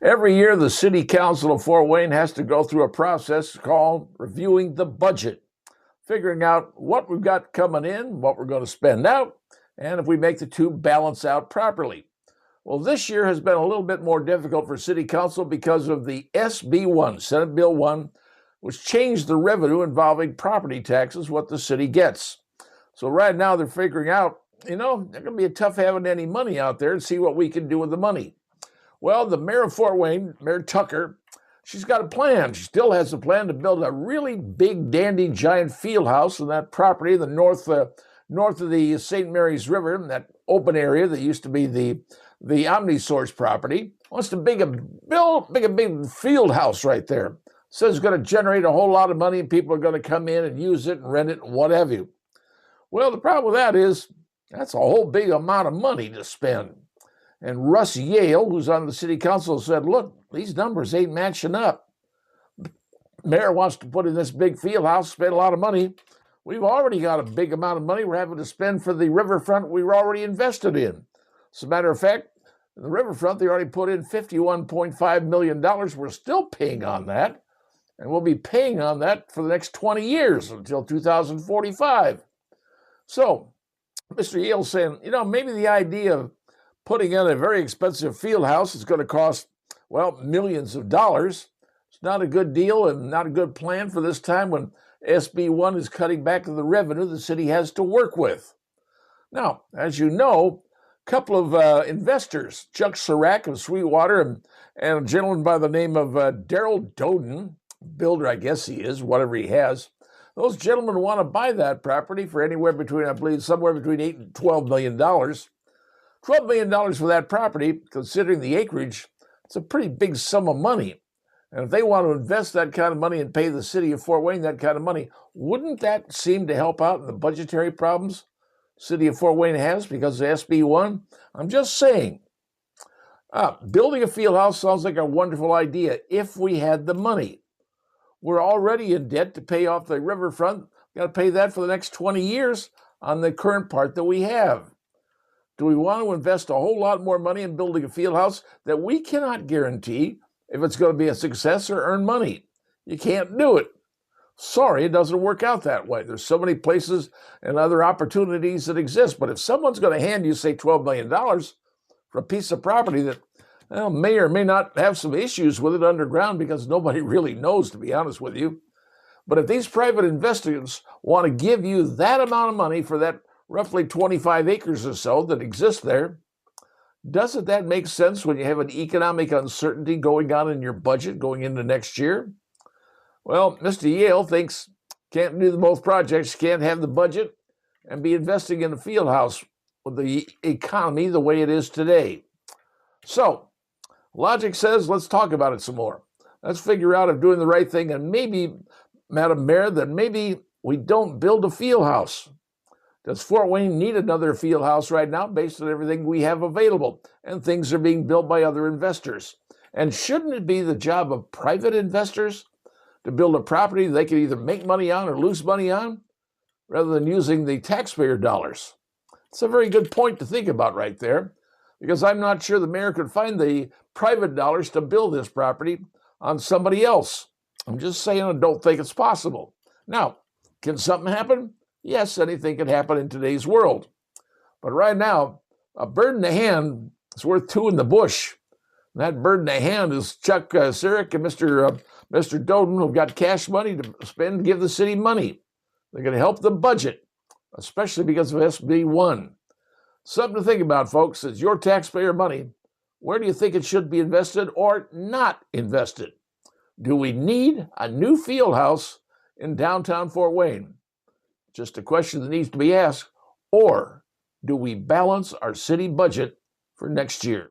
Every year, the City Council of Fort Wayne has to go through a process called reviewing the budget, figuring out what we've got coming in, what we're going to spend out, and if we make the two balance out properly. Well, this year has been a little bit more difficult for City Council because of the SB 1, Senate Bill 1, which changed the revenue involving property taxes, what the city gets. So right now they're figuring out, they're going to be tough having any money out there and see what we can do with the money. Well, the mayor of Fort Wayne, Mayor Tucker, she's got a plan. She still has a plan to build a really big, dandy, giant field house on that property, the north of the St. Mary's River, that open area that used to be the Omni-Source property. Wants to build a big field house right there. Says it's going to generate a whole lot of money and people are going to come in and use it and rent it and what have you. Well, the problem with that is that's a whole big amount of money to spend. And Russ Jehl, who's on the city council, said, look, these numbers ain't matching up. The mayor wants to put in this big field house, spend a lot of money. We've already got a big amount of money we're having to spend for the riverfront we were already invested in. As a matter of fact, in the riverfront, they already put in $51.5 million. We're still paying on that. And we'll be paying on that for the next 20 years until 2045. So, Mr. Jehl's saying, maybe the idea of putting in a very expensive field house is going to cost, millions of dollars. It's not a good deal and not a good plan for this time when SB 1 is cutting back the revenue the city has to work with. Now, as you know, a couple of investors, Chuck Surak of Sweetwater and a gentleman by the name of Daryle Doden, builder, I guess he is, whatever he has. Those gentlemen want to buy that property for anywhere between, I believe, somewhere between $8 and $12 million. $12 million for that property, considering the acreage, it's a pretty big sum of money. And if they want to invest that kind of money and pay the city of Fort Wayne that kind of money, wouldn't that seem to help out in the budgetary problems city of Fort Wayne has because of SB 1? I'm just saying. Building a field house sounds like a wonderful idea if we had the money. We're already in debt to pay off the riverfront. We've got to pay that for the next 20 years on the current part that we have. Do we want to invest a whole lot more money in building a field house that we cannot guarantee if it's going to be a success or earn money? You can't do it. Sorry, it doesn't work out that way. There's so many places and other opportunities that exist. But if someone's going to hand you, say, $12 million for a piece of property that may or may not have some issues with it underground because nobody really knows, to be honest with you. But if these private investors want to give you that amount of money for that roughly 25 acres or so that exists there, doesn't that make sense when you have an economic uncertainty going on in your budget going into next year? Well, Mr. Jehl thinks can't do both projects, can't have the budget and be investing in a field house with the economy the way it is today. So, logic says let's talk about it some more. Let's figure out if doing the right thing, and maybe, Madam Mayor, that maybe we don't build a field house. Does Fort Wayne need another field house right now based on everything we have available and things are being built by other investors? And shouldn't it be the job of private investors to build a property they can either make money on or lose money on rather than using the taxpayer dollars? It's a very good point to think about right there, because I'm not sure the mayor could find the private dollars to build this property on somebody else. I'm just saying I don't think it's possible. Now, can something happen? Yes, anything can happen in today's world. But right now, a bird in the hand is worth two in the bush. And that bird in the hand is Chuck Surak and Mr. Doden, who've got cash money to spend, give the city money. They're going to help the budget, especially because of SB 1. Something to think about, folks. It's your taxpayer money. Where do you think it should be invested or not invested? Do we need a new field house in downtown Fort Wayne? Just a question that needs to be asked. Or do we balance our city budget for next year?